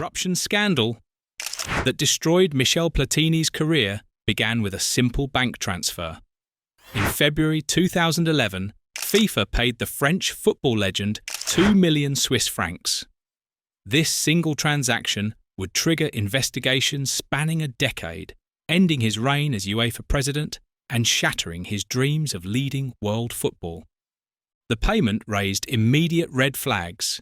corruption scandal that destroyed Michel Platini's career began with a simple bank transfer. In February 2011, FIFA paid the French football legend 2 million Swiss francs. This single transaction would trigger investigations spanning a decade, ending his reign as UEFA president and shattering his dreams of leading world football. The payment raised immediate red flags.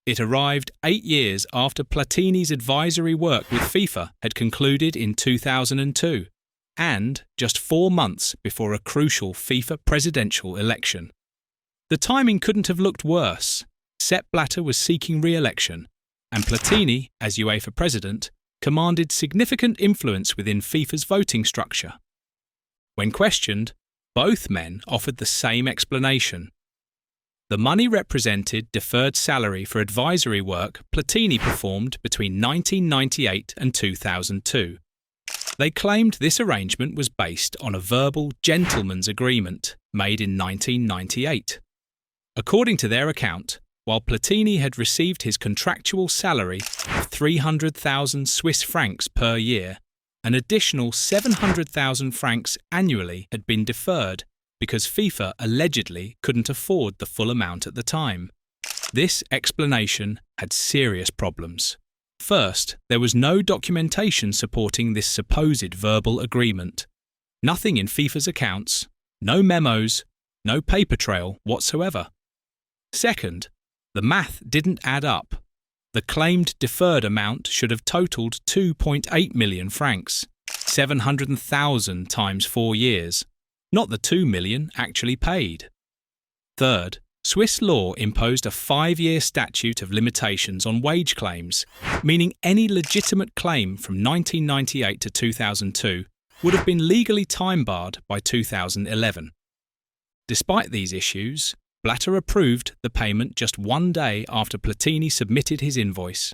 It arrived 8 years after Platini's advisory work with FIFA had concluded in 2002, and just 4 months before a crucial FIFA presidential election. The timing couldn't have looked worse. Sepp Blatter was seeking re-election, and Platini, as UEFA president, commanded significant influence within FIFA's voting structure. When questioned, both men offered the same explanation. The money represented deferred salary for advisory work Platini performed between 1998 and 2002. They claimed this arrangement was based on a verbal gentleman's agreement made in 1998. According to their account, while Platini had received his contractual salary of 300,000 Swiss francs per year, an additional 700,000 francs annually had been deferred because FIFA allegedly couldn't afford the full amount at the time. This explanation had serious problems. First, there was no documentation supporting this supposed verbal agreement. Nothing in FIFA's accounts, no memos, no paper trail whatsoever. Second, the math didn't add up. The claimed deferred amount should have totaled 2.8 million francs, 700,000 times 4 years, not the 2 million actually paid. Third, Swiss law imposed a 5-year statute of limitations on wage claims, meaning any legitimate claim from 1998 to 2002 would have been legally time-barred by 2011. Despite these issues, Blatter approved the payment just 1 day after Platini submitted his invoice.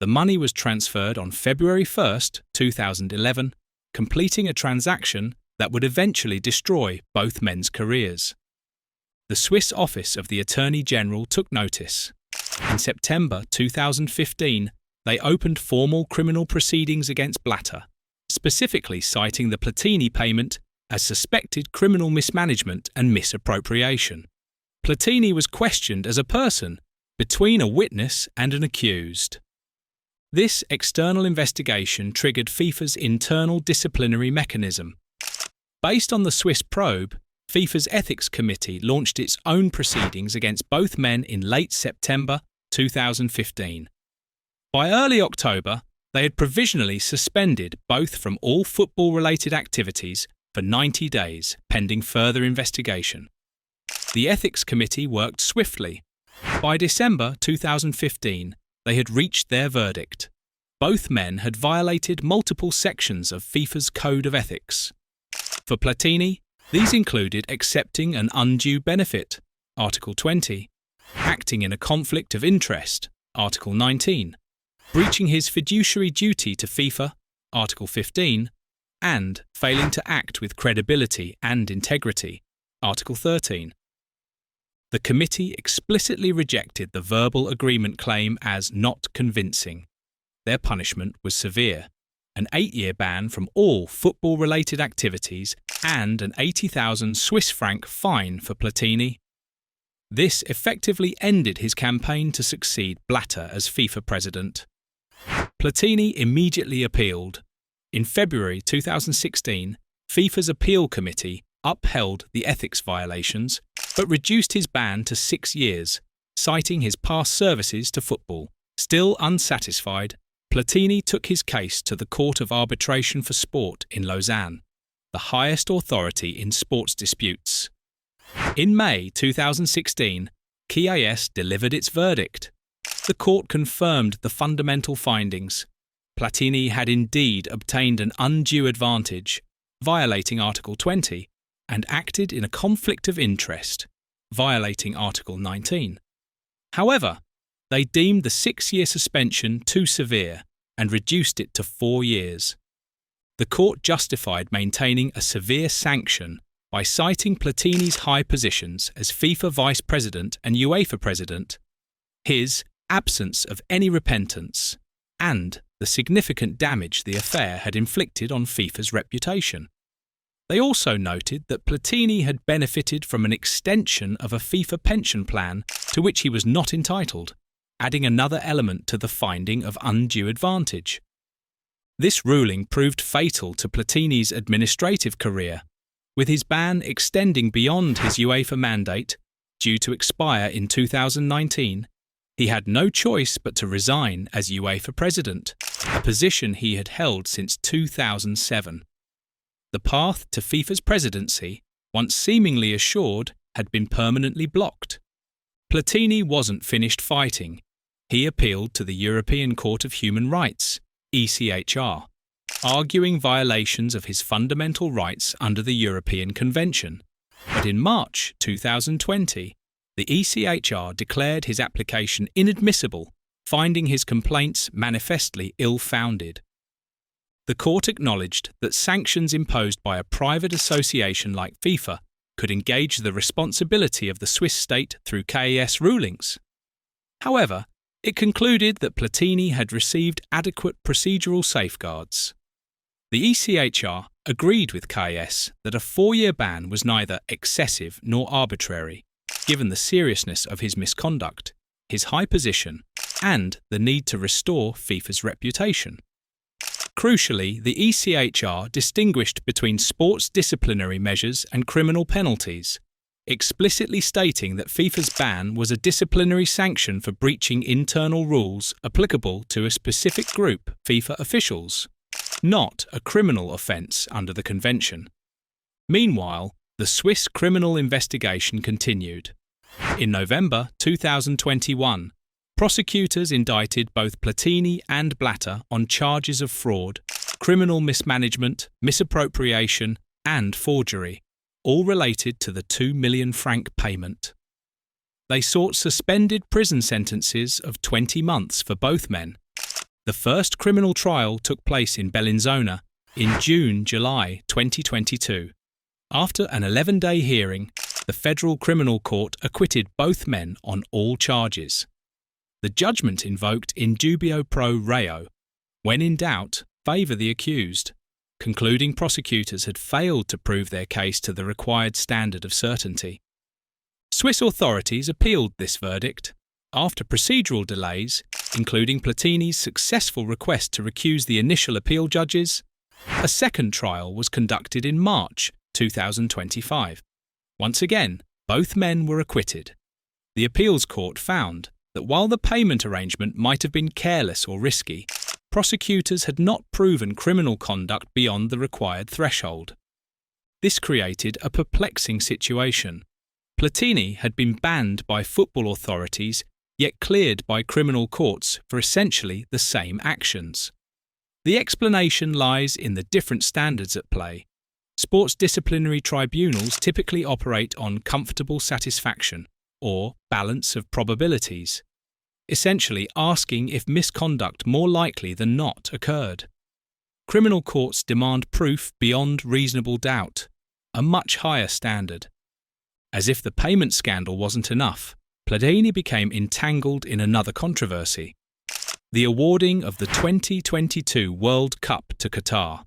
The money was transferred on February 1, 2011, completing a transaction that would eventually destroy both men's careers. The Swiss office of the Attorney General took notice. In September 2015, they opened formal criminal proceedings against Blatter, specifically citing the Platini payment as suspected criminal mismanagement and misappropriation. Platini was questioned as a person, between a witness and an accused. This external investigation triggered FIFA's internal disciplinary mechanism. Based on the Swiss probe, FIFA's Ethics Committee launched its own proceedings against both men in late September 2015. By early October, they had provisionally suspended both from all football-related activities for 90 days, pending further investigation. The Ethics Committee worked swiftly. By December 2015, they had reached their verdict. Both men had violated multiple sections of FIFA's Code of Ethics. For Platini, these included accepting an undue benefit, Article 20, acting in a conflict of interest, Article 19, breaching his fiduciary duty to FIFA, Article 15, and failing to act with credibility and integrity, Article 13. The committee explicitly rejected the verbal agreement claim as not convincing. Their punishment was severe: an 8-year ban from all football-related activities and an 80,000 Swiss franc fine for Platini. This effectively ended his campaign to succeed Blatter as FIFA president. Platini immediately appealed. In February 2016, FIFA's appeal committee upheld the ethics violations, but reduced his ban to 6 years, citing his past services to football. Still unsatisfied, Platini took his case to the Court of Arbitration for Sport in Lausanne, the highest authority in sports disputes. In May 2016, KIS delivered its verdict. The court confirmed the fundamental findings. Platini had indeed obtained an undue advantage, violating Article 20, and acted in a conflict of interest, violating Article 19. However, they deemed the 6-year suspension too severe and reduced it to 4 years. The court justified maintaining a severe sanction by citing Platini's high positions as FIFA vice president and UEFA president, his absence of any repentance, and the significant damage the affair had inflicted on FIFA's reputation. They also noted that Platini had benefited from an extension of a FIFA pension plan to which he was not entitled, adding another element to the finding of undue advantage. This ruling proved fatal to Platini's administrative career, with his ban extending beyond his UEFA mandate, due to expire in 2019. He had no choice but to resign as UEFA president, a position he had held since 2007. The path to FIFA's presidency, once seemingly assured, had been permanently blocked. Platini wasn't finished fighting. He appealed to the European Court of Human Rights, ECHR, arguing violations of his fundamental rights under the European Convention. But in March 2020, the ECHR declared his application inadmissible, finding his complaints manifestly ill-founded. The court acknowledged that sanctions imposed by a private association like FIFA could engage the responsibility of the Swiss state through KAS rulings. However, it concluded that Platini had received adequate procedural safeguards. The ECHR agreed with KAS that a 4-year ban was neither excessive nor arbitrary, given the seriousness of his misconduct, his high position, and the need to restore FIFA's reputation. Crucially, the ECHR distinguished between sports disciplinary measures and criminal penalties, explicitly stating that FIFA's ban was a disciplinary sanction for breaching internal rules applicable to a specific group FIFA officials, not a criminal offence under the convention. Meanwhile, the Swiss criminal investigation continued. In November 2021, prosecutors indicted both Platini and Blatter on charges of fraud, criminal mismanagement, misappropriation, and forgery, all related to the 2 million franc payment. They sought suspended prison sentences of 20 months for both men. The first criminal trial took place in Bellinzona in June-July 2022. After an 11-day hearing, the Federal Criminal Court acquitted both men on all charges. The judgment invoked in dubio pro reo. When in doubt, favour the accused, concluding prosecutors had failed to prove their case to the required standard of certainty. Swiss authorities appealed this verdict. After procedural delays, including Platini's successful request to recuse the initial appeal judges, a second trial was conducted in March 2025. Once again, both men were acquitted. The appeals court found that while the payment arrangement might have been careless or risky, prosecutors had not proven criminal conduct beyond the required threshold. This created a perplexing situation. Platini had been banned by football authorities, yet cleared by criminal courts for essentially the same actions. The explanation lies in the different standards at play. Sports disciplinary tribunals typically operate on comfortable satisfaction, or balance of probabilities, essentially asking if misconduct more likely than not occurred. Criminal courts demand proof beyond reasonable doubt, a much higher standard. As if the payment scandal wasn't enough, Platini became entangled in another controversy: the awarding of the 2022 World Cup to Qatar.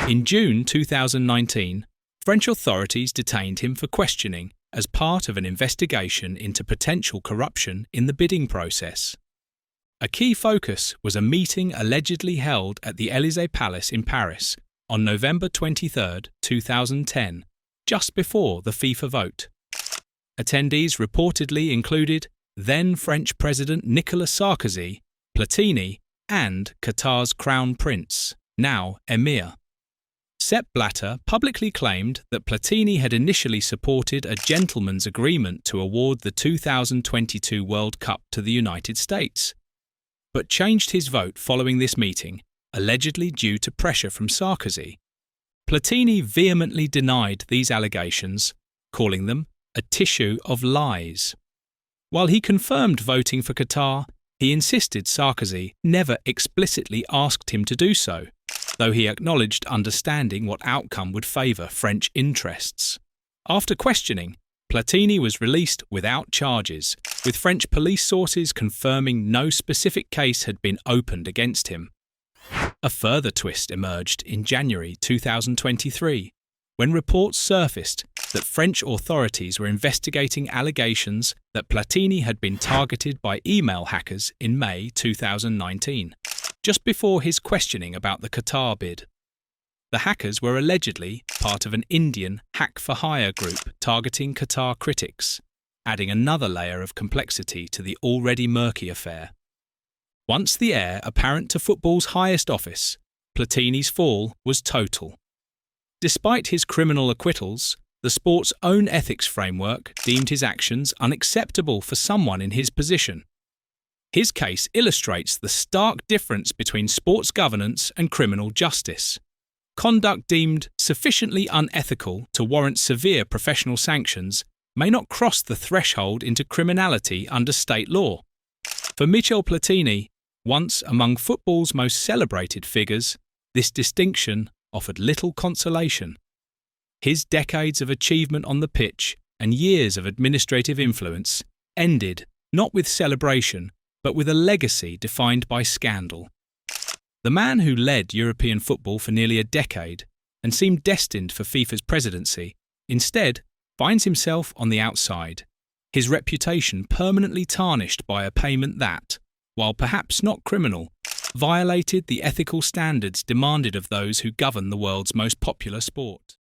In June 2019, French authorities detained him for questioning as part of an investigation into potential corruption in the bidding process. A key focus was a meeting allegedly held at the Élysée Palace in Paris on November 23, 2010, just before the FIFA vote. Attendees reportedly included then French President Nicolas Sarkozy, Platini, and Qatar's Crown Prince, now Emir. Sepp Blatter publicly claimed that Platini had initially supported a gentleman's agreement to award the 2022 World Cup to the United States, but changed his vote following this meeting, allegedly due to pressure from Sarkozy. Platini vehemently denied these allegations, calling them a tissue of lies. While he confirmed voting for Qatar, he insisted Sarkozy never explicitly asked him to do so, though he acknowledged understanding what outcome would favour French interests. After questioning, Platini was released without charges, with French police sources confirming no specific case had been opened against him. A further twist emerged in January 2023, when reports surfaced that French authorities were investigating allegations that Platini had been targeted by email hackers in May 2019, just before his questioning about the Qatar bid. The hackers were allegedly part of an Indian hack-for-hire group targeting Qatar critics, adding another layer of complexity to the already murky affair. Once the heir apparent to football's highest office, Platini's fall was total. Despite his criminal acquittals, the sport's own ethics framework deemed his actions unacceptable for someone in his position. His case illustrates the stark difference between sports governance and criminal justice. Conduct deemed sufficiently unethical to warrant severe professional sanctions may not cross the threshold into criminality under state law. For Michel Platini, once among football's most celebrated figures, this distinction offered little consolation. His decades of achievement on the pitch and years of administrative influence ended not with celebration, but with a legacy defined by scandal. The man who led European football for nearly a decade and seemed destined for FIFA's presidency, instead finds himself on the outside, his reputation permanently tarnished by a payment that, while perhaps not criminal, violated the ethical standards demanded of those who govern the world's most popular sport.